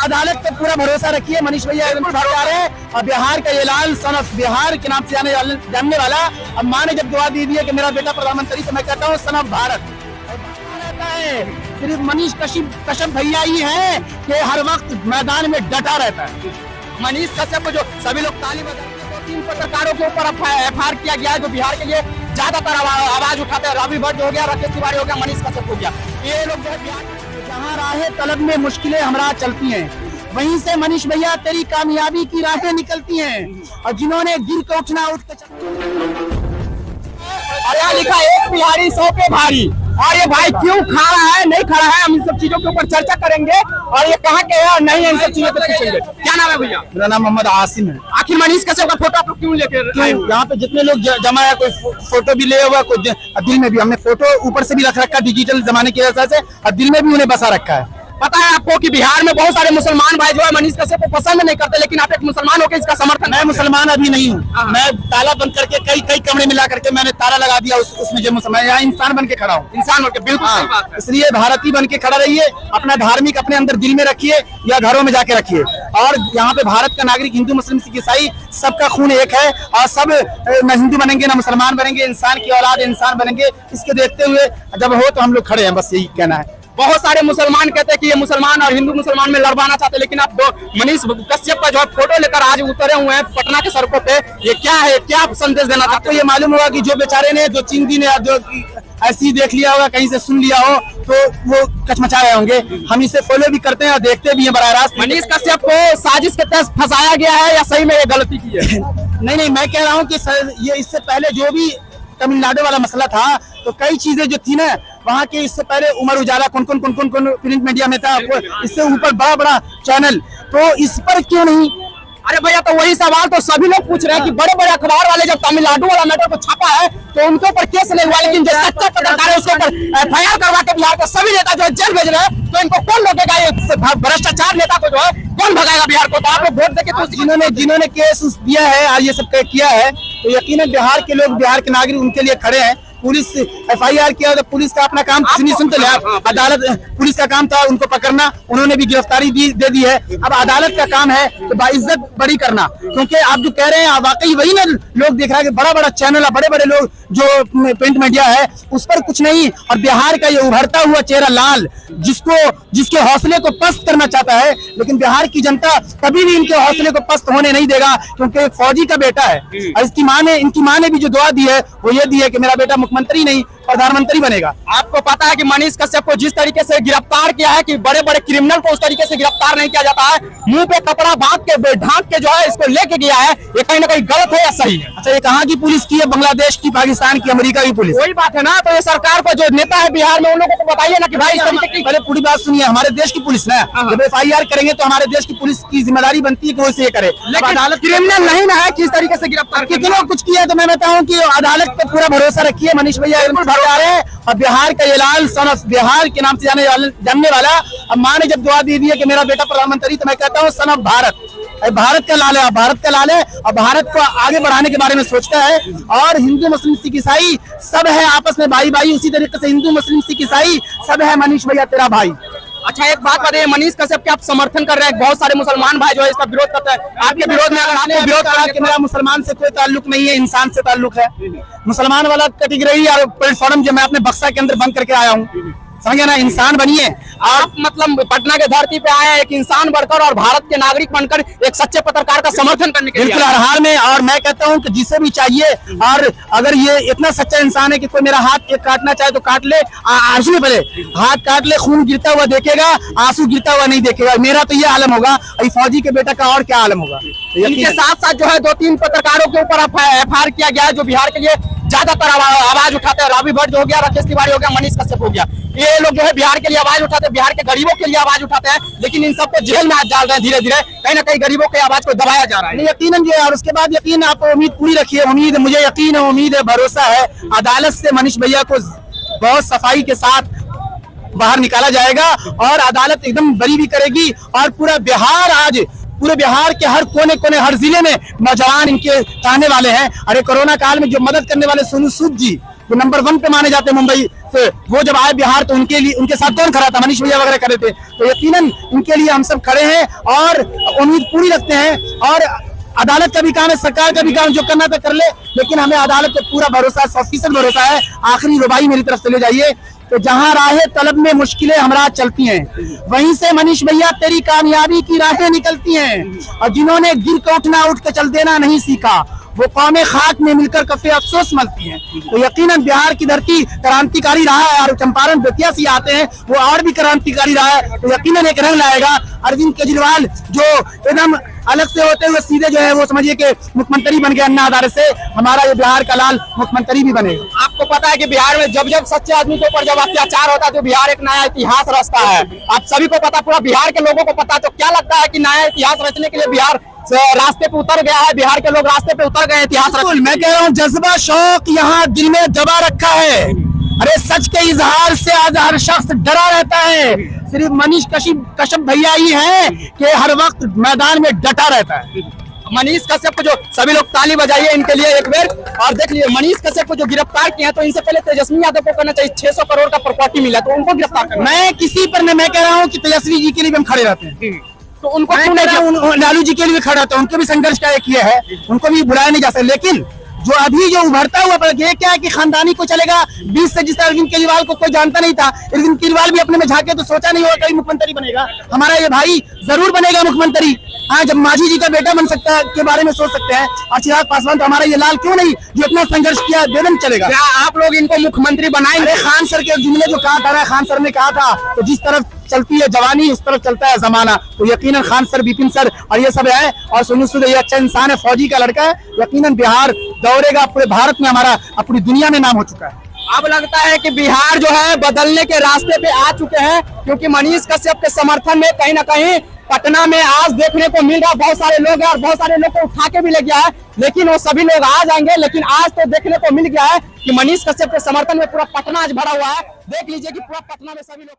अदालत पे पूरा भरोसा रखिए। मनीष भैया एकदम सरकार है और बिहार का ये लाल सन ऑफ बिहार के नाम से जानने वाला। अब माँ ने जब दुआ दी है कि मेरा बेटा प्रधानमंत्री, तो मैं कहता हूँ सन ऑफ भारत। सिर्फ मनीष कश्यप भैया ही है कि हर वक्त मैदान में डटा रहता है। मनीष कश्यप को जो सभी लोग ताली बजाते हैं, 3 पत्रकारों के ऊपर FIR किया गया है जो बिहार के लिए ज्यादातर आवाज उठाते हैं। रवि भट्ट हो गया, राकेश तिवारी हो गया, मनीष कश्यप हो गया। ये लोग जो है बिहार जहाँ राहें तलब में मुश्किलें हमरा चलती हैं, वहीं से मनीष भैया तेरी कामयाबी की राहें निकलती हैं। और जिन्होंने गिर के उठना उठ के और यहाँ लिखा एक बिहारी 100 पे भारी। और ये भाई क्यों खड़ा है नहीं खड़ा है, हम इन सब चीजों के ऊपर चर्चा करेंगे और ये कहाँ के है और नहीं है, इन सब चीजों पे पूछेंगे। क्या नाम है भैया? मेरा नाम मोहम्मद आसिम है। आखिर मनीष कश्यप का फोटो आप लोग क्यों लेके आए? यहाँ पे जितने लोग जमा है, कोई फोटो भी ले हुआ, कोई दिल में भी हमने फोटो ऊपर से भी रख रखा डिजिटल जमाने की वजह से, और दिल में भी उन्हें बसा रखा है। पता है आपको कि बिहार में बहुत सारे मुसलमान भाई जो है मनीष कश्यप को पसंद नहीं करते, लेकिन आप एक मुसलमान होकर इसका समर्थन। मैं मुसलमान अभी नहीं हूँ, मैं ताला बंद करके कई कमरे मिला करके मैंने ताला लगा दिया उसमें जो मुसलमान, यहाँ इंसान बन के खड़ा हूँ। इंसान बन के, बिल्कुल सही बात है। इसलिए भारतीय बन के खड़ा रहिए, अपना धार्मिक अपने अंदर दिल में रखिए या घरों में जाके रखिए। और यहाँ पे भारत का नागरिक हिंदू मुस्लिम सिख ईसाई सबका खून एक है, और सब न हिंदू बनेंगे न मुसलमान बनेंगे, इंसान की औलाद इंसान बनेंगे। इसके देखते हुए जब हो तो हम लोग खड़े हैं, बस यही कहना है। बहुत सारे मुसलमान कहते हैं कि ये मुसलमान और हिंदू मुसलमान में लड़वाना चाहते हैं, लेकिन आप दो मनीष कश्यप का जो है फोटो लेकर आज उतरे हुए हैं पटना के सड़कों पे, ये क्या है, क्या संदेश देना चाहते हैं? ये मालूम होगा कि जो बेचारे ने जो चिंदी ने जो ऐसे ही देख लिया होगा, कहीं से सुन लिया हो, तो वो कचमचा रहे होंगे। हम इसे फॉलो भी करते हैं और देखते भी हैं बराह रास्त। मनीष कश्यप को साजिश के तहत फंसाया गया है या सही में ये गलती की है? नहीं, मैं कह रहा हूँ कि ये इससे पहले जो भी तमिलनाडु वाला मसला था, तो कई चीजें जो थी ना वहाँ के, इससे पहले उमर उजाला कौन प्रिंट मीडिया में था, इससे ऊपर बड़ा चैनल, तो इस पर क्यों नहीं? अरे भैया, तो वही सवाल तो सभी लोग पूछ रहे हैं कि बड़े बड़े अखबार वाले जब तमिलनाडु वाला मैटर को छापा है तो उनके ऊपर केस नहीं हुआ, लेकिन जो सच्चा पत्रकार है उसके ऊपर FIR करवा के बिहार के सभी नेता जो है जेल भेज रहे हैं, तो इनको कौन रोकेगा? ये भ्रष्टाचार नेता को जो है कौन भगाएगा बिहार को? तो आप लोग वोट देके तो जिन्होंने केस दिया है और ये सब किया है, तो यकीनन बिहार के लोग, बिहार के नागरिक उनके लिए खड़े हैं। पुलिस FIR किया तो पुलिस का अपना काम सुनते ले, अदालत पुलिस का काम था उनको पकड़ना, उन्होंने भी गिरफ्तारी दे दी है। अब अदालत का काम है तो बाइज्जत बरी करना, क्योंकि आप जो कह रहे हैं वाकई वही ना लोग देख रहा है कि बड़ा चैनल है, बड़े लोग जो प्रिंट मीडिया है उस पर कुछ नहीं। और बिहार का ये उभरता हुआ चेहरा लाल, जिसके हौसले को पस्त करना चाहता है, लेकिन बिहार की जनता कभी भी इनके हौसले को पस्त होने नहीं देगा, क्योंकि एक फौजी का बेटा है। और इनकी माँ ने भी जो दुआ दी है वो ये दी है कि मेरा बेटा मुख्यमंत्री नहीं प्रधानमंत्री बनेगा। आपको पता है कि मनीष कश्यप को जिस तरीके से गिरफ्तार किया है कि बड़े क्रिमिनल को उस तरीके से गिरफ्तार नहीं किया जाता है, मुंह पे कपड़ा बांध के ढांक के जो है इसको लेके गया है, ये कहीं ना कहीं गलत है या सही है? अच्छा, ये कहाँ की पुलिस की है? बांग्लादेश की, पाकिस्तान की, अमेरिका की पुलिस? वही बात है ना। तो ये सरकार को जो नेता है बिहार में उन लोगों को बताइए ना कि भाई इस तरीके की। पहले पूरी बात सुनिए, हमारे देश की पुलिस ना जब FIR करेंगे तो हमारे देश की पुलिस की जिम्मेदारी बनती है कि वो इसे करे, लेकिन अदालत क्रिमिनल नहीं ना है किस तरीके से गिरफ्तार कितना कुछ किया। तो मैं बताऊँ की अदालत पे पूरा भरोसा रखिए। मनीष भैया सरकार है और बिहार का ये लाल सन ऑफ बिहार के नाम से जानने वाला। अब माँ ने जब दुआ दी है कि मेरा बेटा प्रधानमंत्री, तो मैं कहता हूँ सन ऑफ भारत। भारत का लाल है, भारत का लाल है और भारत को आगे बढ़ाने के बारे में सोचता है। और हिंदू मुस्लिम सिख ईसाई सब है आपस में भाई, उसी तरीके से हिंदू मुस्लिम सिख ईसाई सब है मनीष भैया तेरा भाई। अच्छा, एक बात बताइए, मनीष कश्यप के आप समर्थन कर रहे हैं, बहुत सारे मुसलमान भाई जो है इसका विरोध करते हैं, आपके विरोध में अगर आपने विरोध करा कि मेरा मुसलमान से कोई ताल्लुक नहीं है, इंसान से ताल्लुक है, मुसलमान वाला कैटेगरी और प्लेटफॉर्म जो मैं अपने बक्सा के अंदर बंद करके आया हूँ, समझे ना? इंसान बनिए आप, मतलब पटना के धरती पे आए एक इंसान बनकर और भारत के नागरिक बनकर एक सच्चे पत्रकार का समर्थन करने के लिए। बिल्कुल हर हाल में। और मैं कहता हूं कि जिसे भी चाहिए, और अगर ये इतना सच्चा इंसान है कि कोई मेरा हाथ एक काटना चाहे तो काट ले, आंसू में भले हाथ काट ले, खून गिरता हुआ देखेगा, आंसू गिरता हुआ नहीं देखेगा। मेरा तो ये आलम होगा, फौजी के बेटा का और क्या आलम होगा। इनके साथ जो है 2-3 पत्रकारों के ऊपर FIR किया गया है जो बिहार के लिए ज्यादातर आवाज उठाते हैं। रवि भट्ट हो गया, राकेश तिवारी हो गया, मनीष कश्यप हो गया, ये लोग जो है बिहार के लिए आवाज उठाते हैं, बिहार के गरीबों के लिए आवाज उठाते हैं, लेकिन इन सबको जेल में आज डाल रहे हैं। धीरे धीरे कहीं ना कहीं गरीबों की आवाज को दबाया जा रहा है। यकीनन ये, और उसके बाद यकीन आप उम्मीद पूरी रखिए, मुझे यकीन है, उम्मीद है, भरोसा है, अदालत से मनीष भैया को बहुत सफाई के साथ बाहर निकाला जाएगा और अदालत एकदम बरी भी करेगी। और पूरे बिहार के हर कोने हर जिले में नौजवान इनके चाहने वाले हैं। अरे कोरोना काल में जो मदद करने वाले सोनू सूद जी, वो नंबर 1 पे माने जाते हैं मुंबई से। वो जब आए बिहार तो उनके लिए, उनके साथ कौन खड़ा था? मनीष भैया वगैरह खड़े थे। तो यकीनन इनके लिए हम सब खड़े हैं और उम्मीद पूरी रखते हैं। और अदालत का भी काम है, सरकार का भी काम, जो करना था कर ले, लेकिन हमें अदालत पे पूरा भरोसा है, 100% भरोसा है। आखिरी रुबाई मेरी तरफ से ले जाइए तो जहां राहें तलब में मुश्किलें हमरा चलती हैं, वहीं से मनीष भैया तेरी कामयाबी की राहें निकलती हैं। और जिन्होंने गिर के उठना उठ के चल देना नहीं सीखा, वो कौमें खाक में मिलकर कफे अफसोस मलती हैं। तो यकीनन बिहार की धरती क्रांतिकारी रहा है और चंपारण बेतिया से आते हैं वो और भी क्रांतिकारी रहा है। तो यकीनन एक रंग लाएगा। अरविंद केजरीवाल जो एकदम अलग से होते हुए सीधे जो है वो समझिए कि मुख्यमंत्री बन गए अन्ना हजारे से, हमारा ये बिहार का लाल मुख्यमंत्री भी बने। आपको पता है कि बिहार में जब जब सच्चे आदमी के ऊपर जब अत्याचार होता है तो बिहार एक नया इतिहास रचता है। आप सभी को पता, पूरा बिहार के लोगों को पता। तो क्या लगता है कि नया इतिहास रचने के लिए बिहार रास्ते पे उतर गया है? बिहार के लोग रास्ते पे उतर गए इतिहास रचने। मैं कह रहा हूँ जज्बा शौक यहाँ दिल में दबा रखा है। अरे सच के इजहार से आज हर शख्स डरा रहता है। सिर्फ मनीष कश्यप भैया ही हैं कि हर वक्त मैदान में डटा रहता है। मनीष कश्यप को जो सभी लोग ताली बजाइए इनके लिए एक बार। और देख लिए मनीष कश्यप को जो गिरफ्तार किया तो इनसे पहले तेजस्वी यादव को करना चाहिए। 600 करोड़ का प्रॉपर्टी मिला तो उनको गिरफ्तार करना। मैं किसी पर नहीं, मैं कह रहा हूँ कि तेजस्वी जी के लिए भी हम खड़े रहते हैं। तो उनको लालू जी के लिए भी खड़ा था, उनके भी संघर्ष का एक ये है, उनको भी बुलाया नहीं जा सकता। लेकिन जो अभी जो उभरता हुआ ये क्या है कि खानदानी को चलेगा 20 से, जिस अरविंद केजरीवाल को कोई जानता नहीं था। अरविंद केजरीवाल भी अपने में झांके तो सोचा नहीं होगा कभी मुख्यमंत्री बनेगा। हमारा ये भाई जरूर बनेगा मुख्यमंत्री। हाँ, जब मांझी जी का बेटा बन सकता है के बारे में सोच सकते हैं। और चिराग पासवान तो हमारा ये लाल क्यों नहीं, जो इतना संघर्ष किया बेदम चलेगा। क्या आप लोग इनको मुख्यमंत्री बनाएंगे? खान सर के जुमले जो कहा था, खान सर ने कहा था तो जिस तरफ चलती है जवानी उस तरफ चलता है जमाना। तो यकीनन खान सर, विपिन सर और ये सब है। और सोनू सूद ये अच्छा इंसान है, फौजी का लड़का है। यकीनन बिहार दौड़ेगा, पूरे भारत में हमारा, पूरी दुनिया में नाम हो चुका है। अब लगता है कि बिहार जो है बदलने के रास्ते पे आ चुके हैं, क्योंकि मनीष कश्यप के समर्थन में कहीं ना कहीं पटना में आज देखने को मिल रहा। बहुत सारे लोग हैं और बहुत सारे लोग को उठा के भी ले गया है, लेकिन वो सभी लोग आ जाएंगे। लेकिन आज तो देखने को मिल गया है कि मनीष कश्यप के समर्थन में पूरा पटना आज भरा हुआ है। देख लीजिए कि पूरा पटना में सभी लोग